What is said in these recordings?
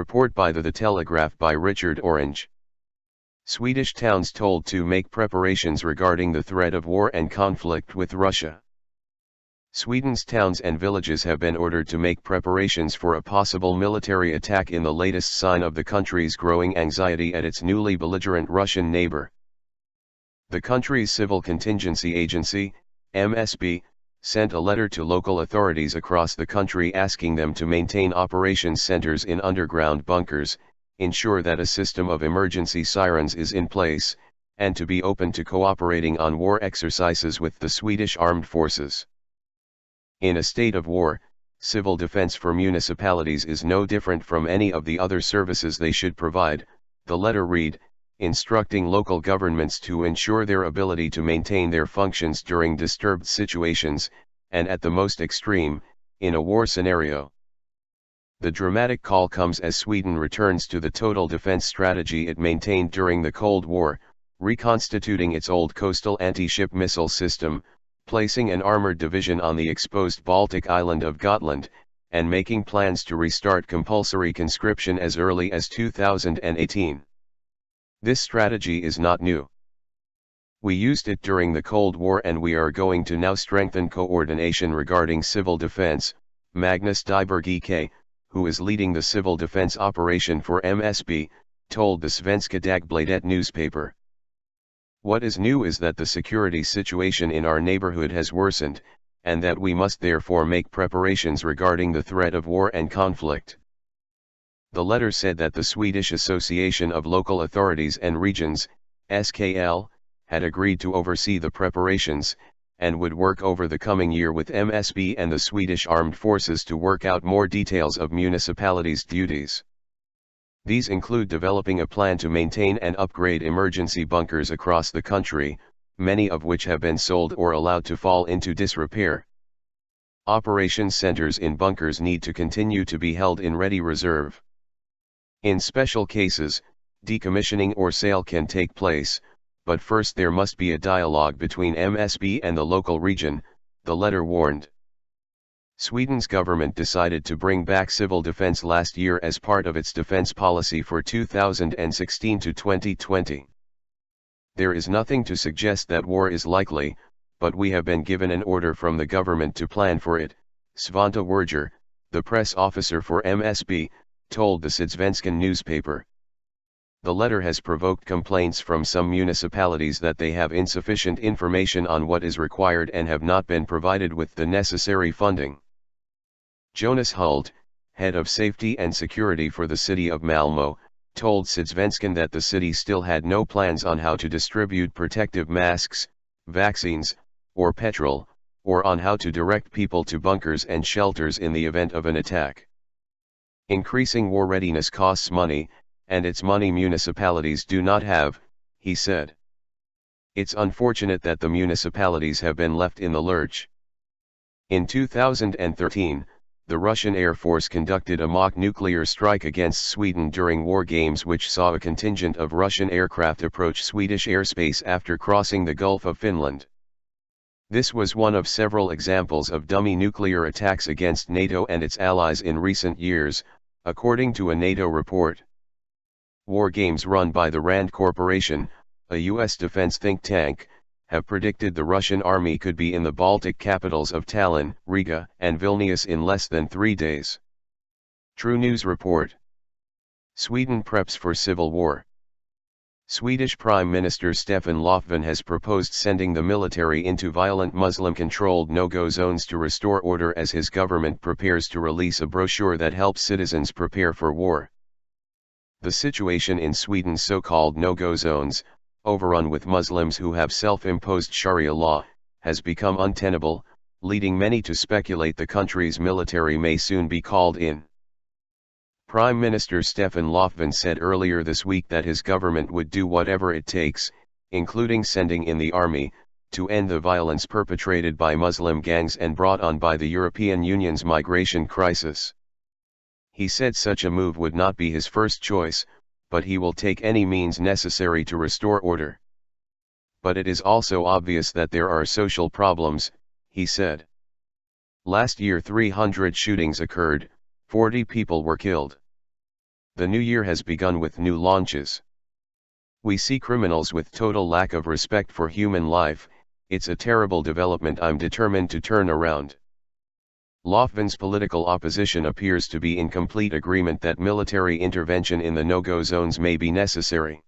report by The Telegraph by Richard Orange. Swedish towns told to make preparations regarding the threat of war and conflict with Russia. Sweden's towns and villages have been ordered to make preparations for a possible military attack in the latest sign of the country's growing anxiety at its newly belligerent Russian neighbor. The country's Civil Contingency Agency, MSB, sent a letter to local authorities across the country asking them to maintain operations centers in underground bunkers, ensure that a system of emergency sirens is in place, and to be open to cooperating on war exercises with the Swedish armed forces. In a state of war, civil defense for municipalities is no different from any of the other services they should provide, the letter read, instructing local governments to ensure their ability to maintain their functions during disturbed situations, and at the most extreme, in a war scenario. The dramatic call comes as Sweden returns to the total defense strategy it maintained during the Cold War, reconstituting its old coastal anti-ship missile system, placing an armored division on the exposed Baltic island of Gotland, and making plans to restart compulsory conscription as early as 2018. This strategy is not new. We used it during the Cold War and we are going to now strengthen coordination regarding civil defense, Magnus Dyberg EK, who is leading the civil defense operation for MSB, told the Svenska Dagbladet newspaper. What is new is that the security situation in our neighborhood has worsened, and that we must therefore make preparations regarding the threat of war and conflict. The letter said that the Swedish Association of Local Authorities and Regions, SKL, had agreed to oversee the preparations, and would work over the coming year with MSB and the Swedish Armed Forces to work out more details of municipalities' duties. These include developing a plan to maintain and upgrade emergency bunkers across the country, many of which have been sold or allowed to fall into disrepair. Operations centers in bunkers need to continue to be held in ready reserve. In special cases, decommissioning or sale can take place, but first there must be a dialogue between MSB and the local region, the letter warned. Sweden's government decided to bring back civil defense last year as part of its defense policy for 2016 to 2020. There is nothing to suggest that war is likely, but we have been given an order from the government to plan for it, Svante Werger, the press officer for MSB, told the Sydsvenskan newspaper. The letter has provoked complaints from some municipalities that they have insufficient information on what is required and have not been provided with the necessary funding. Jonas Hult, head of safety and security for the city of Malmö, told Sydsvenskan that the city still had no plans on how to distribute protective masks, vaccines, or petrol, or on how to direct people to bunkers and shelters in the event of an attack. Increasing war readiness costs money, and it's money municipalities do not have, he said. It's unfortunate that the municipalities have been left in the lurch. In 2013, the Russian Air Force conducted a mock nuclear strike against Sweden during war games which saw a contingent of Russian aircraft approach Swedish airspace after crossing the Gulf of Finland. This was one of several examples of dummy nuclear attacks against NATO and its allies in recent years, according to a NATO report. War games run by the RAND Corporation, a U.S. defense think tank, have predicted the Russian army could be in the Baltic capitals of Tallinn, Riga, and Vilnius in less than 3 days. True News Report. Sweden preps for civil war. Swedish Prime Minister Stefan Löfven has proposed sending the military into violent Muslim-controlled no-go zones to restore order as his government prepares to release a brochure that helps citizens prepare for war. The situation in Sweden's so-called no-go zones, overrun with Muslims who have self-imposed Sharia law, has become untenable, leading many to speculate the country's military may soon be called in. Prime Minister Stefan Löfven said earlier this week that his government would do whatever it takes, including sending in the army, to end the violence perpetrated by Muslim gangs and brought on by the European Union's migration crisis. He said such a move would not be his first choice, but he will take any means necessary to restore order. But it is also obvious that there are social problems, he said. Last year 300 shootings occurred, 40 people were killed. The new year has begun with new launches. We see criminals with total lack of respect for human life. It's a terrible development I'm determined to turn around. Löfven's political opposition appears to be in complete agreement that military intervention in the no-go zones may be necessary.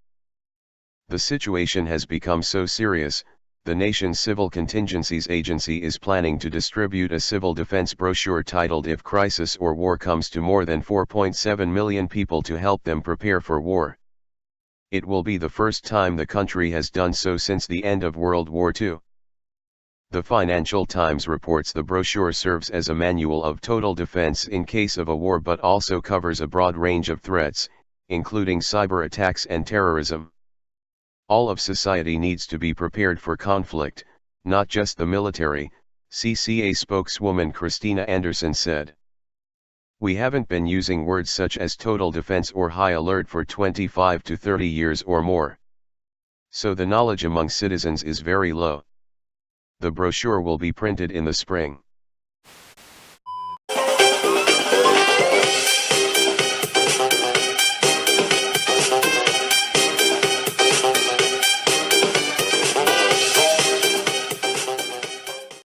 The situation has become so serious, the nation's Civil Contingencies Agency is planning to distribute a civil defense brochure titled "If Crisis or War Comes," to more than 4.7 million people to help them prepare for war. It will be the first time the country has done so since the end of World War II. The Financial Times reports the brochure serves as a manual of total defense in case of a war, but also covers a broad range of threats, including cyber attacks and terrorism. All of society needs to be prepared for conflict, not just the military, CCA spokeswoman Christina Anderson said. We haven't been using words such as total defense or high alert for 25 to 30 years or more. So the knowledge among citizens is very low. The brochure will be printed in the spring.